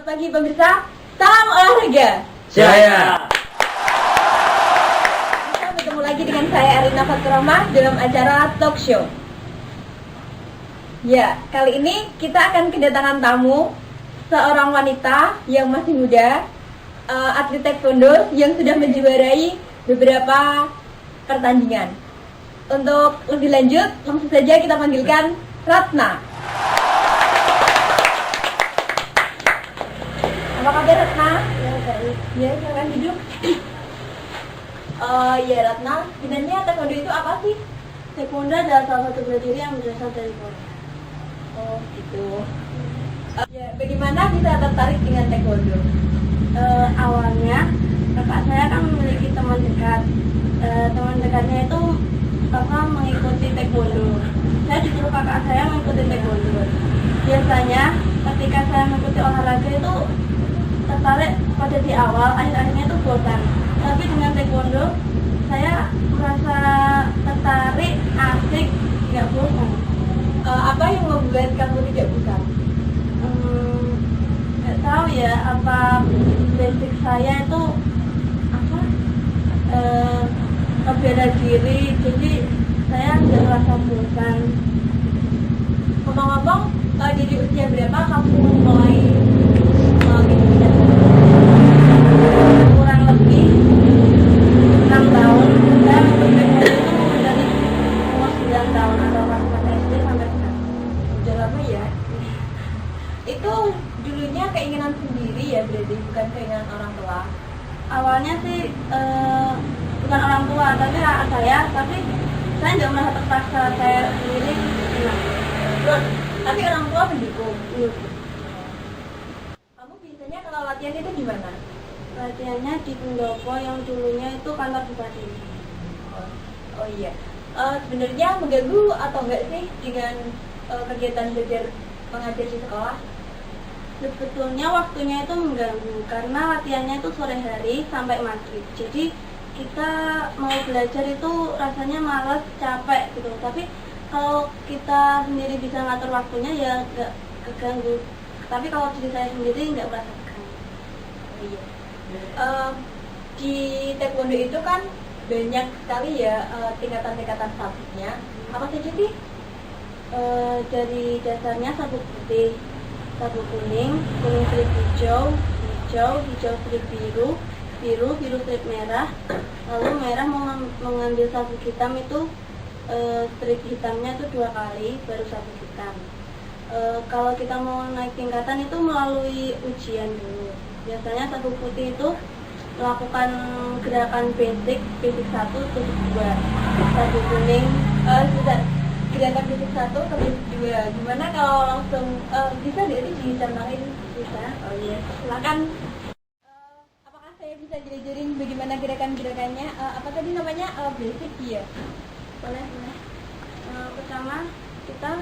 Selamat pagi pemirsa, salam olahraga. Jaya. Kita bertemu lagi dengan saya Arina Faturama dalam acara talk show. Ya, kali ini kita akan kedatangan tamu, seorang wanita yang masih muda, atlet taekwondo yang sudah menjuarai beberapa pertandingan. Untuk lebih lanjut, langsung saja kita panggilkan Ratna. Apa kabar Ratna? Ya, baik. Ya, silakan duduk. Ya Ratna, sebenarnya taekwondo itu apa sih? Taekwondo adalah salah satu bela diri yang berasal dari Korea. Oh gitu. Ya, bagaimana bisa tertarik dengan taekwondo? Awalnya kakak saya kan memiliki teman dekat. Teman dekatnya itu mengikuti taekwondo. Saya disuruh kakak saya mengikuti taekwondo. Biasanya ketika saya mengikuti olahraga itu tertarik pada di awal, akhir-akhirnya itu bosan. Tapi dengan taekwondo saya merasa tertarik, asik, nggak bosan. Apa yang membuat kamu tidak bosan? Nggak tahu ya, apa basic saya itu apa bela diri, jadi saya nggak merasa bosan. Ngomong-ngomong, dari usia berapa kamu mulai mengikuti? Kurang lebih 6 tahun. Saya mengikuti taekwondo itu dari umur 9 tahun atau kelas SD sampai sekarang. Udah lama ya? Itu dulunya keinginan sendiri ya, berarti bukan keinginan orang tua. Awalnya sih bukan orang tua, tapi kakak saya, tapi saya nggak merasa terpaksa, saya sendiri senang. Loh, tapi orang tua mendukung. Iya. Kamu biasanya kalau latihan itu di mana? Latihannya di Pendopo yang dulunya itu kantor bupati. Oh iya. Sebenarnya mengganggu atau enggak sih dengan kegiatan belajar mengajar di sekolah? Sebetulnya waktunya itu mengganggu karena latihannya itu sore hari sampai maghrib. Jadi kita mau belajar itu rasanya malas, capek gitu. Tapi kalau kita sendiri bisa ngatur waktunya ya nggak keganggu. Tapi kalau diri saya sendiri nggak merasa keganggu. Oh iya. Di taekwondo itu kan banyak sekali ya tingkatan-tingkatan sabuknya. Apa saja sih? Dari dasarnya sabuk putih, sabuk kuning, kuning strip hijau, hijau strip biru, biru strip merah, lalu merah mengambil sabuk hitam itu strip hitamnya itu 2 kali baru sabuk hitam. Kalau kita mau naik tingkatan itu melalui ujian dulu. Biasanya sabuk putih itu melakukan gerakan basic 1 terus 2. Sabuk kuning Gerakan basic 1 ke basic 2. Gimana kalau langsung bisa dari dicontohin? bisa. Oh iya, silakan. Apakah saya bisa diajarin bagaimana gerakan-gerakannya? Apa tadi namanya basic ya? Boleh. Pertama kita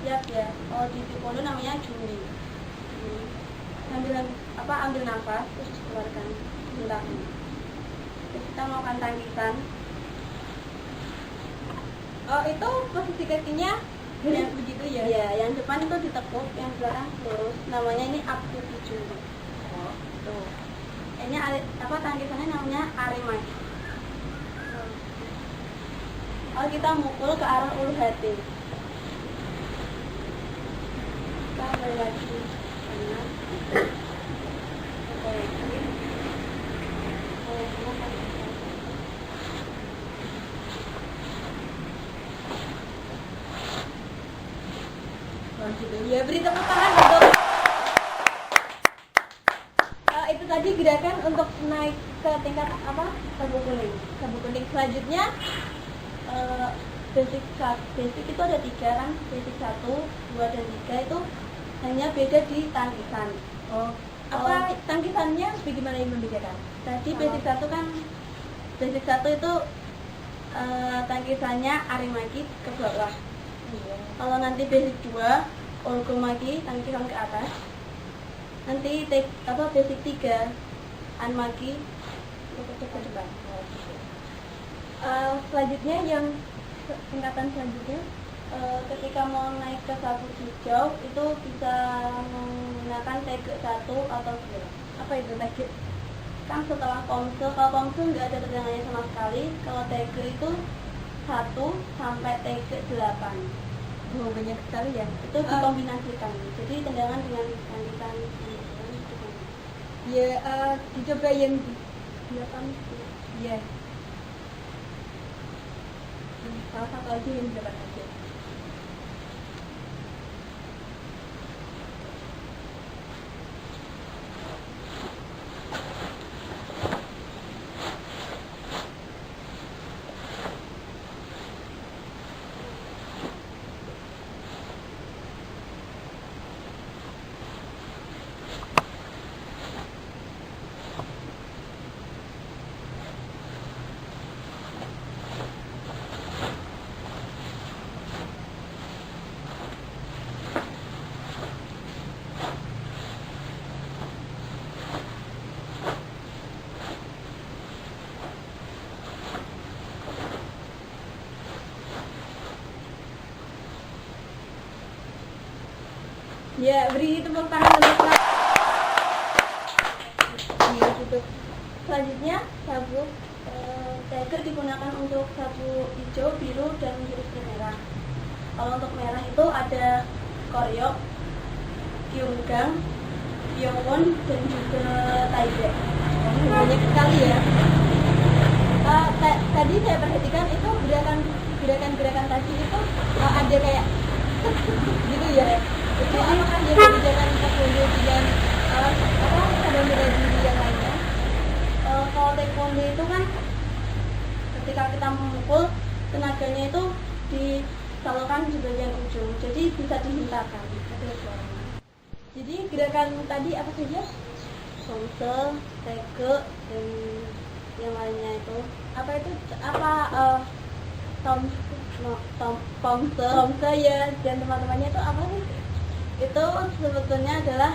siap ya. Kalau di taekwondo namanya juri. Ambil nafas terus dikeluarkan hentaknya. Terus kita melakukan tangkisan. Itu posisi kakinya Yang begitu ya? Ya, yang depan itu ditekuk, yang belakang lurus. Namanya ini up to juri. Oh, Tuh. Ini tangkisannya namanya arimaki. Kalau kita mukul ke arah ulu hati. Kita balik lagi. Kanan. Oke. oh gitu. Ya, beri tepuk tangan untuk itu tadi gerakan untuk naik ke tingkat apa? Sabuk kuning. Sabuk kuning. Selanjutnya Basic itu ada 3 kan, basic 1, 2, dan 3 itu hanya beda di tangkisan. apa tangkisannya bagaimana yang membedakan? Tadi basic 1 kan, basic 1 itu tangkisannya arimaki ke bawah. Iya. Kalau nanti basic 2, orgomaki, tangkisan ke atas. Nanti basic 3, anmaki, ke depan. Selanjutnya yang tingkatan selanjutnya Ketika mau naik ke sabuk hijau itu bisa menggunakan tege 1 atau 2. Apa itu tadi? Kan setelah komsel, kalau komsel nggak ada tendangannya sama sekali. Kalau tege itu 1 sampai tege 8. Oh, banyak sekali ya. Itu dikombinasikan. Jadi tendangan dengan tandingan. Ya, dicoba yang 8. Ya. Salah satu aja yang 8 aja. Ya, beri tepuk tangan untuk iya, gitu. Selanjutnya sabuk tege digunakan untuk sabuk hijau, biru, dan biru merah. Kalau untuk merah itu ada koryok, kyunggang, kyungwon, dan juga taide. Banyak sekali ya. Tadi saya perhatikan itu gerakan tadi itu ada kayak gitu ya. Itu apakah yang berjalan taekwondo dengan cabang bela diri yang lainnya? Kalau taekwondo itu kan ketika kita memukul, tenaganya itu disalurkan di bagian ujung, jadi bisa dihintarkan. Jadi gerakan tadi apa saja? Komsel, tege, dan yang lainnya itu Apa itu? Tomse ya, dan teman-temannya itu apa sih? itu sebetulnya adalah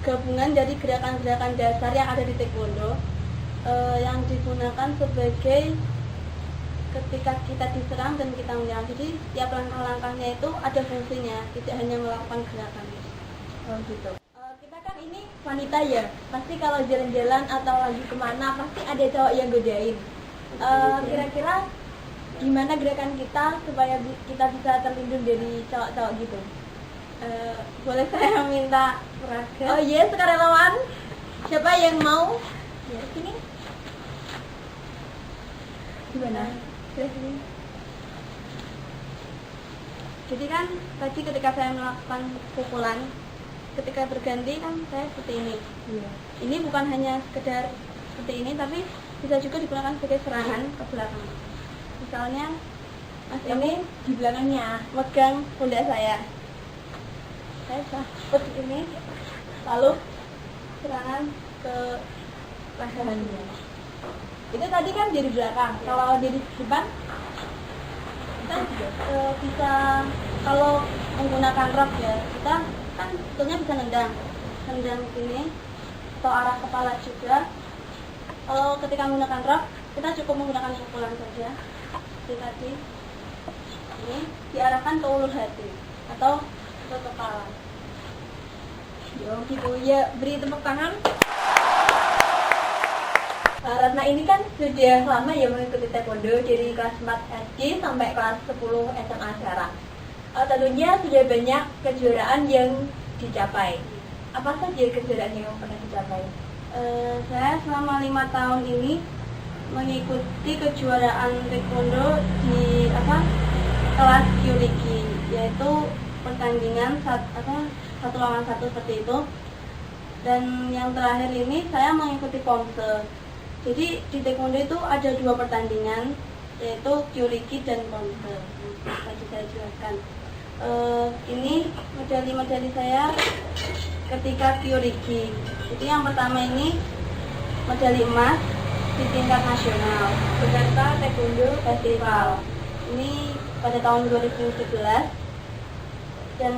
gabungan dari gerakan-gerakan dasar yang ada di taekwondo yang digunakan sebagai ketika kita diserang dan kita menyerang. Jadi tiap langkah-langkahnya itu ada fungsinya, tidak hanya melakukan gerakan. Oh gitu. Kita kan ini wanita ya, pasti kalau jalan-jalan atau lagi kemana pasti ada cowok yang godain. Kira-kira gimana gerakan kita supaya kita bisa terlindung dari cowok-cowok gitu? Boleh saya minta peraga? Oh iya, sukarelawan. Siapa yang mau? Ya, sini. Gimana? Sini. Jadi kan tadi ketika saya melakukan pukulan, ketika berganti kan saya seperti ini. Iya. Ini bukan hanya sekedar seperti ini, tapi bisa juga digunakan sebagai serangan ke belakang. Misalnya, Mas ini Di belakangnya. megang pundak saya seperti ini, lalu serangan ke Lehernya. Itu tadi kan dari belakang. Kalau dari depan kita bisa, kalau menggunakan rok ya, kita kan sebetulnya bisa nendang ini atau arah kepala juga. Kalau ketika menggunakan rok, kita cukup menggunakan pukulan saja seperti tadi. Ini diarahkan ke ulu hati atau ke kepala. gitu ya, beri tepuk tangan. Ratna ini kan sudah lama ya mengikuti taekwondo dari kelas 4 SD sampai kelas 10 SMA sekarang. Tentunya sudah banyak kejuaraan yang dicapai. Apa saja kejuaraan yang pernah dicapai? Saya selama 5 tahun ini mengikuti kejuaraan taekwondo di kelas Kyuriki, yaitu pertandingan satu lawan satu seperti itu. Dan yang terakhir ini saya mengikuti komse. Jadi di taekwondo itu ada 2 pertandingan, yaitu Kyuriki dan komse. Tadi saya jelaskan. Ini medali-medali saya ketika Kyuriki. Jadi yang pertama ini medali emas di tingkat nasional Jakarta Taekwondo Festival. Ini pada tahun 2017. Dan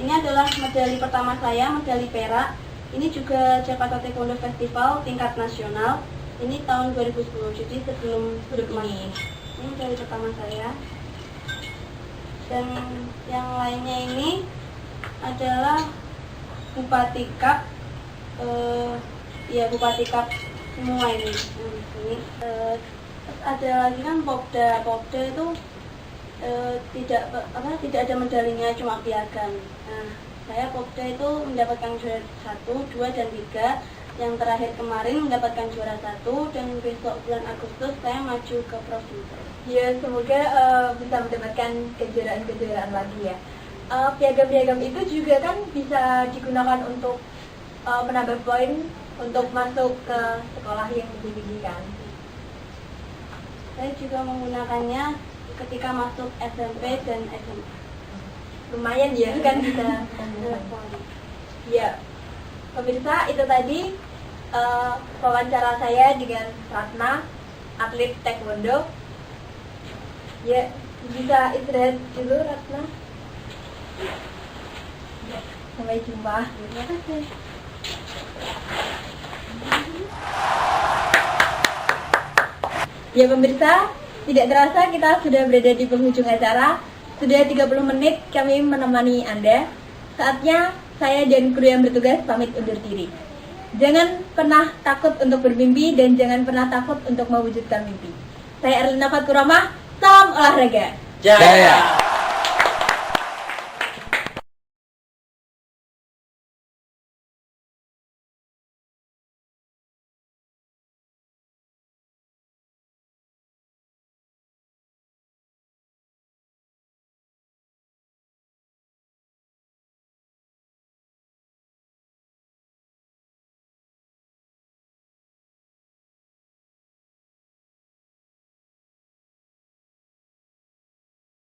ini adalah medali pertama saya, medali perak. Ini juga Jakarta Taekwondo Festival tingkat nasional. Ini tahun 2010, jadi sebelum ini. Ini medali pertama saya. Dan yang lainnya ini adalah Bupati Cup. Bupati Cup semua ini. Terus ada lagi kan Popda. Popda itu tidak ada medalinya, cuma piagam. Nah, saya Popda itu mendapatkan juara 1, 2, dan 3. Yang terakhir kemarin mendapatkan juara 1, dan besok bulan Agustus saya maju ke provinsi. Ya, semoga bisa mendapatkan kejuaraan lagi ya. Piagam-piagam itu juga kan bisa digunakan untuk menambah poin untuk masuk ke sekolah yang lebih tinggi kan. Saya juga menggunakannya ketika masuk SMP dan SMA. Lumayan ya kan bisa. Ya, pemirsa, itu tadi wawancara saya dengan Ratna, atlet taekwondo. Ya, bisa istirahat dulu Ratna. Sampai jumpa. Terima kasih. Ya pemirsa, tidak terasa kita sudah berada di penghujung acara. Sudah 30 menit kami menemani Anda. Saatnya saya dan kru yang bertugas pamit undur diri. Jangan pernah takut untuk bermimpi dan jangan pernah takut untuk mewujudkan mimpi. Saya Erlina Fatkurama, salam olahraga. Jaya!